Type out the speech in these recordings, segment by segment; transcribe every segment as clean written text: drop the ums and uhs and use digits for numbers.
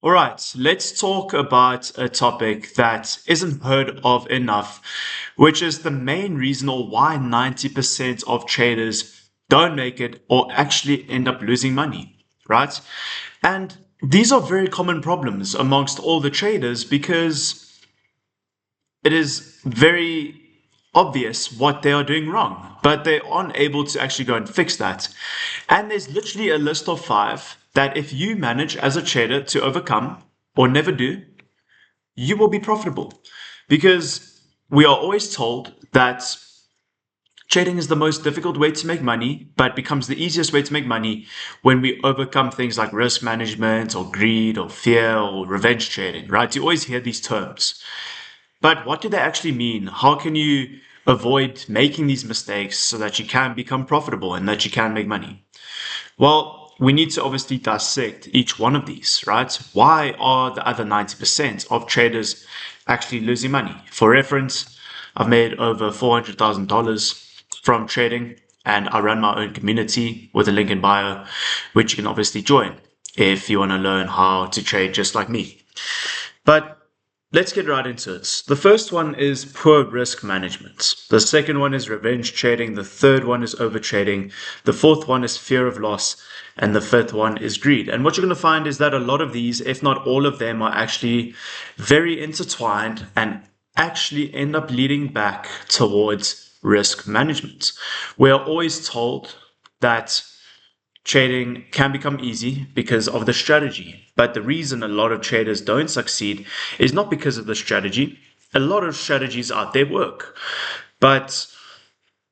All right, let's talk about a topic that isn't heard of enough, which is the main reason or why 90% of traders don't make it or actually end up losing money, right? And these are very common problems amongst all the traders because it is very obvious what they are doing wrong, but they aren't able to actually go and fix that. And there's literally a list of five that if you manage as a trader to overcome or never do, you will be profitable. Because we are always told that trading is the most difficult way to make money, but becomes the easiest way to make money when we overcome things like risk management or greed or fear or revenge trading, right? You always hear these terms. But what do they actually mean? How can you avoid making these mistakes so that you can become profitable and that you can make money? Well, we need to obviously dissect each one of these, right? Why are the other 90% of traders actually losing money? For reference, I've made over $400,000 from trading, and I run my own community with a link in bio, which you can obviously join if you want to learn how to trade just like me. But let's get right into it. The first one is poor risk management. The second one is revenge trading. The third one is overtrading. The fourth one is fear of loss. And the fifth one is greed. And what you're going to find is that a lot of these, if not all of them, are actually very intertwined and actually end up leading back towards risk management. We are always told that trading can become easy because of the strategy. But the reason a lot of traders don't succeed is not because of the strategy. A lot of strategies out there work. But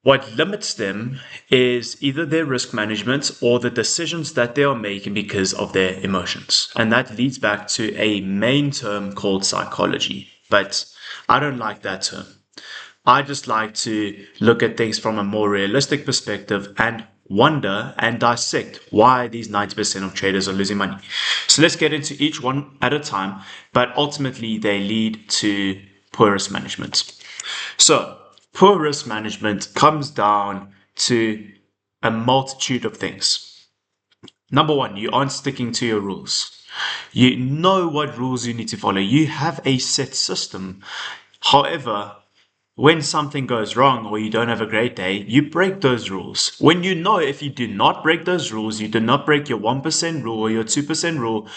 what limits them is either their risk management or the decisions that they are making because of their emotions. And that leads back to a main term called psychology. But I don't like that term. I just like to look at things from a more realistic perspective and wonder and dissect why these 90% of traders are losing money. So let's get into each one at a time, but ultimately they lead to poor risk management. So poor risk management comes down to a multitude of things. Number one, you aren't sticking to your rules. You know what rules you need to follow. You have a set system. However, when something goes wrong or you don't have a great day, you break those rules. When you know if you do not break those rules, you do not break your 1% rule or your 2% rule,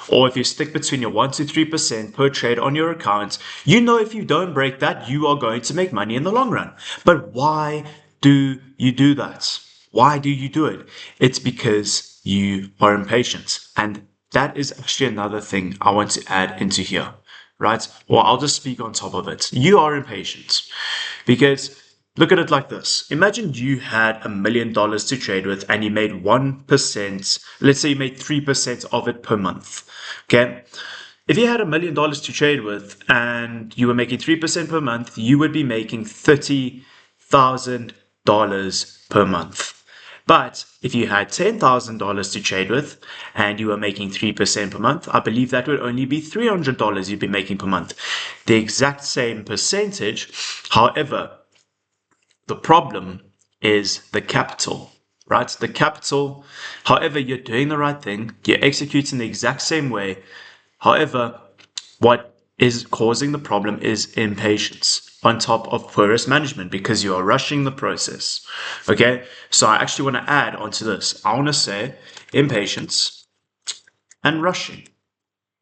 or if you stick between your 1 to 3% per trade on your account, you know if you don't break that, you are going to make money in the long run. But why do you do that? Why do you do it? It's because you are impatient. And that is actually another thing I want to add into here. Right? Or I'll just speak on top of it. You are impatient because look at it like this. Imagine you had $1 million to trade with and you made 1%, let's say you made 3% of it per month. Okay. If you had $1 million to trade with and you were making 3% per month, you would be making $30,000 per month. But if you had $10,000 to trade with and you were making 3% per month, I believe that would only be $300 you'd be making per month. The exact same percentage. However, the problem is the capital, right? The capital, however, you're doing the right thing, you're executing the exact same way. However, what is causing the problem is impatience on top of poor risk management because you are rushing the process. Okay, so I actually want to add onto this. I want to say impatience and rushing,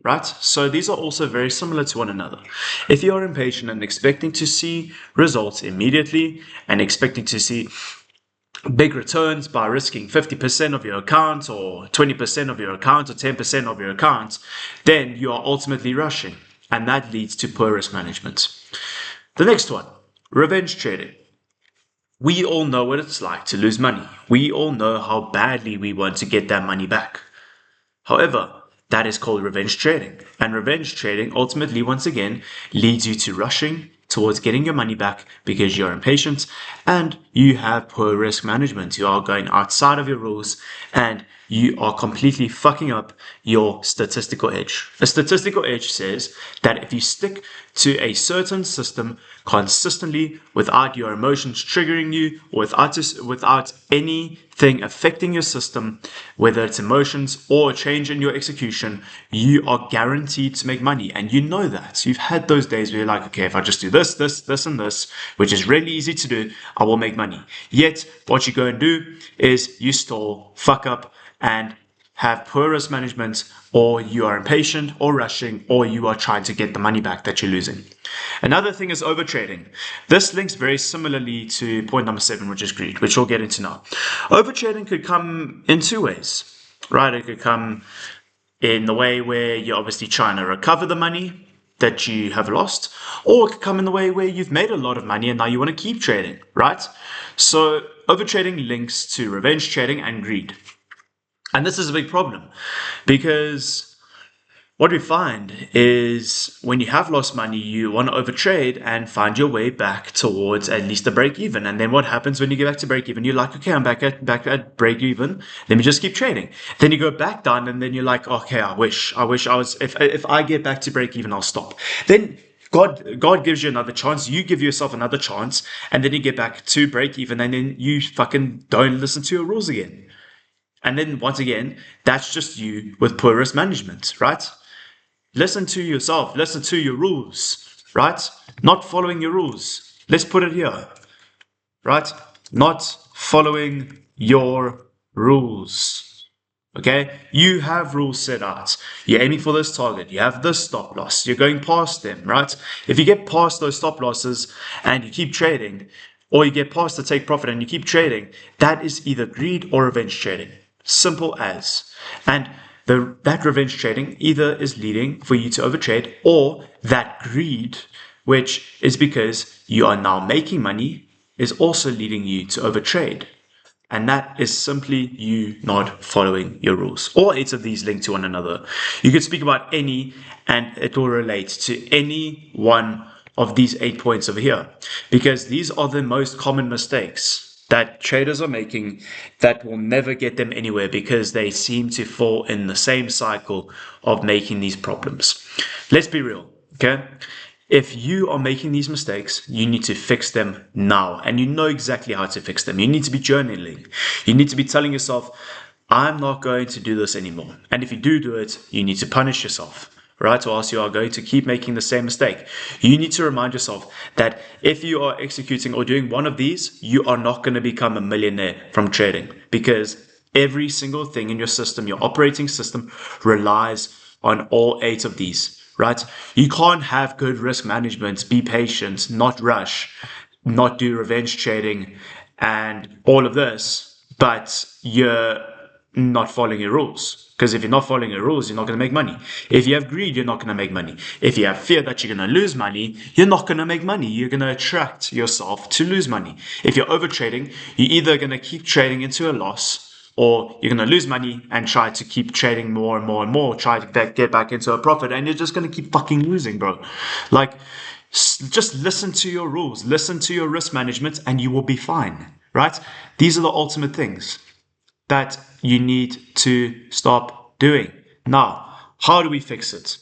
right? So these are also very similar to one another. If you are impatient and expecting to see results immediately and expecting to see big returns by risking 50% of your account or 20% of your account or 10% of your account, then you are ultimately rushing, and that leads to poor risk management. The next one, revenge trading. We all know what it's like to lose money. We all know how badly we want to get that money back. However, that is called revenge trading. And revenge trading ultimately, once again, leads you to rushing towards getting your money back because you're impatient and you have poor risk management. You are going outside of your rules and you are completely fucking up your statistical edge. A statistical edge says that if you stick to a certain system consistently without your emotions triggering you, or without anything affecting your system, whether it's emotions or a change in your execution, you are guaranteed to make money. And you know that. You've had those days where you're like, okay, if I just do this, this, this, and this, which is really easy to do, I will make money. Yet, what you go and do is you stall, fuck up, and have poor risk management, or you are impatient or rushing, or you are trying to get the money back that you're losing. Another thing is overtrading. This links very similarly to point number 7, which is greed, which we'll get into now. Overtrading could come in two ways, right? It could come in the way where you're obviously trying to recover the money that you have lost, or it could come in the way where you've made a lot of money and now you want to keep trading, right? So overtrading links to revenge trading and greed. And this is a big problem because what we find is when you have lost money, you want to overtrade and find your way back towards at least a break even. And then what happens when you get back to break even? You're like, okay, I'm back at break even. Let me just keep trading. Then you go back down, and then you're like, okay, I wish I was. If I get back to break even, I'll stop. Then God gives you another chance. You give yourself another chance, and then you get back to break even, and then you fucking don't listen to your rules again. And then once again, that's just you with poor risk management, right? Listen to yourself, listen to your rules, right? Not following your rules. Let's put it here, right? Not following your rules. Okay, you have rules set out. You're aiming for this target. You have this stop loss. You're going past them, right? If you get past those stop losses and you keep trading, or you get past the take profit and you keep trading, that is either greed or revenge trading. Simple as. And that revenge trading either is leading for you to overtrade, or that greed, which is because you are now making money, is also leading you to overtrade. And that is simply you not following your rules. All 8 of these link to one another. You could speak about any and it will relate to any one of these 8 points over here, because these are the most common mistakes that traders are making that will never get them anywhere, because they seem to fall in the same cycle of making these problems. Let's be real, okay? If you are making these mistakes, you need to fix them now, and you know exactly how to fix them. You need to be journaling. You need to be telling yourself, I'm not going to do this anymore. And if you do it, you need to punish yourself, right? Or else you are going to keep making the same mistake. You need to remind yourself that if you are executing or doing one of these, you are not going to become a millionaire from trading, because every single thing in your system, your operating system, relies on all 8 of these. Right? You can't have good risk management, be patient, not rush, not do revenge trading, and all of this, but you're not following your rules. Because if you're not following your rules, you're not going to make money. If you have greed, you're not going to make money. If you have fear that you're going to lose money, you're not going to make money. You're going to attract yourself to lose money. If you're overtrading, you're either going to keep trading into a loss, or you're going to lose money and try to keep trading more and more and more, try to get back into a profit, and you're just going to keep fucking losing, bro. Like, just listen to your rules, listen to your risk management, and you will be fine, right? These are the ultimate things that you need to stop doing. Now, how do we fix it?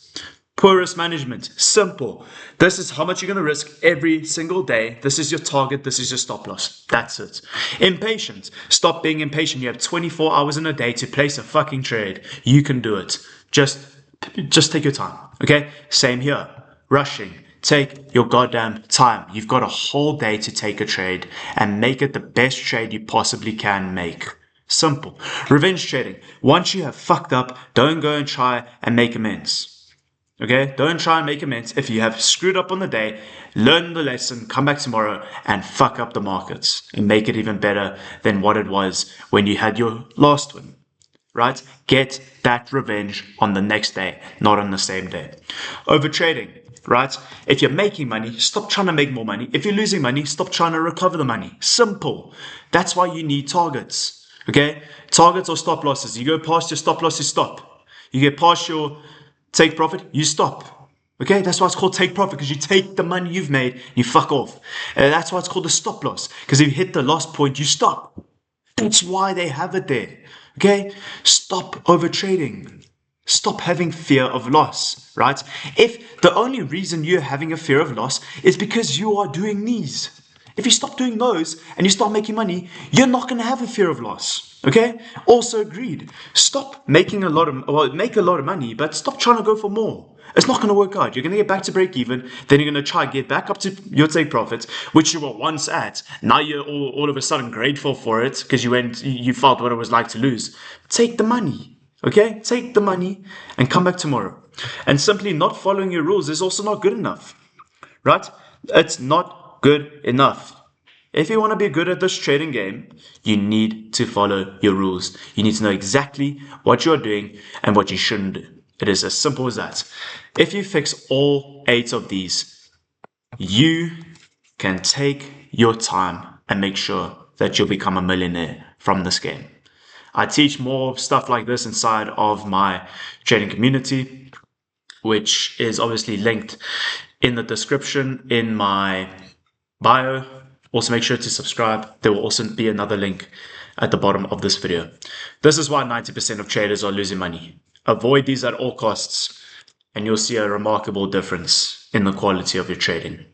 Poor risk management. Simple. This is how much you're going to risk every single day. This is your target. This is your stop loss. That's it. Impatient. Stop being impatient. You have 24 hours in a day to place a fucking trade. You can do it. Just take your time. Okay? Same here. Rushing. Take your goddamn time. You've got a whole day to take a trade and make it the best trade you possibly can make. Simple. Revenge trading. Once you have fucked up, don't go and try and make amends. Okay, don't try and make amends. If you have screwed up on the day, learn the lesson, come back tomorrow and fuck up the markets and make it even better than what it was when you had your last one, right? Get that revenge on the next day, not on the same day. Overtrading, right? If you're making money, stop trying to make more money. If you're losing money, stop trying to recover the money. Simple. That's why you need targets, okay? Targets or stop losses. You go past your stop loss, you stop. You get past your take profit, you stop. Okay, that's why it's called take profit, because you take the money you've made, you fuck off. That's why it's called the stop loss, because if you hit the loss point, you stop. That's why they have it there. Okay? Stop overtrading. Stop having fear of loss, right? If the only reason you're having a fear of loss is because you are doing these, if you stop doing those and you start making money, you're not going to have a fear of loss. Okay? Also agreed. Stop making make a lot of money, but stop trying to go for more. It's not going to work out. You're going to get back to break even, then you're going to try get back up to your take profits, which you were once at. Now you're all of a sudden grateful for it because you felt what it was like to lose. Take the money. Okay? Take the money and come back tomorrow. And simply not following your rules is also not good enough. Right? It's not good enough. If you want to be good at this trading game, you need to follow your rules. You need to know exactly what you're doing and what you shouldn't do. It is as simple as that. If you fix all 8 of these, you can take your time and make sure that you'll become a millionaire from this game. I teach more stuff like this inside of my trading community, which is obviously linked in the description in my bio. Also make sure to subscribe. There will also be another link at the bottom of this video. This is why 90% of traders are losing money. Avoid these at all costs and you'll see a remarkable difference in the quality of your trading.